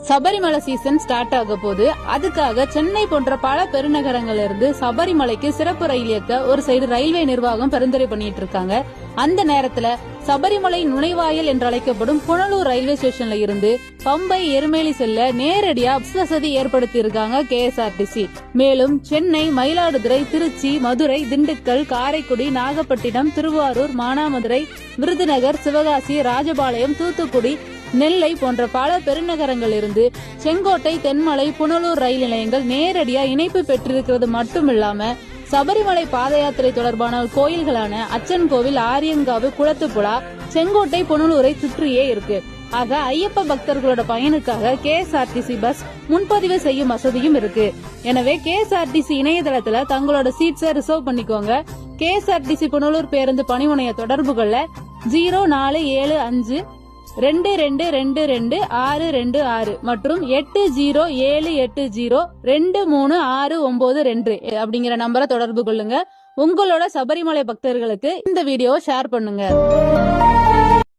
Sabarimala season start ஆக போது அதுக்காக சென்னை போன்ற பல பெருநகரங்கள்ல இருந்து சபரிமலைக்கு சிறப்பு ரயில் இயக்க ஒரு சைடு ரயில்வே நிர்வாகம் பரிந்துரை பண்ணிட்டு இருக்காங்க. அந்த நேரத்துல சபரிமலை நுழைவாயில் என்று அழைக்கப்படும் புனலூர் ரயில்வே ஸ்டேஷன்ல இருந்து பம்பை எருமேலி செல்ல நேரடியா பஸ் வசதி ஏற்படுத்தி இருக்காங்க KSRTC. மேலும் சென்னை, மயிலாடுதுறை, திருச்சி, மதுரை, திண்டுக்கல், காரைக்குடி, நாகப்பட்டினம், திருவாரூர், மானாமதுரை, விருதுநகர், சிவகாசி, ராஜபாளையம், தூத்துக்குடி, நெல்லை போன்ற பல பெருநகரங்கள் இருந்து செங்கோட்டை, தென்மலை, புனலூர் ரயில் நிலையங்கள் நேரடியா இணைப்பு பெற்றிருக்கிறது மட்டுமில்லாம சபரிமலை பாத யாத்திரை தொடர்பான கோயில்களான அச்சன் கோவில், ஆரியங்காவு, குளத்துப்புழா, செங்கோட்டை, புனலூரை சுற்றியே இருக்கு. ஆக ஐயப்ப பக்தர்களோட பயனுக்காக KSRTC பஸ் முன்பதிவு செய்யும் வசதியும் இருக்கு. எனவே KSRTC இணையதளத்துல தங்களோட சீட்ஸை ரிசர்வ் பண்ணிக்கோங்க. KSRTC புனலூர் பேருந்து பணிமுனைய தொடர்புகள்ல 0475 22222626 மற்றும் 8078023692 அப்படிங்கிற நம்பரை தொடர்பு கொள்ளுங்க. உங்களோட சபரிமலை பக்தர்களுக்கு இந்த வீடியோவை ஷேர் பண்ணுங்க.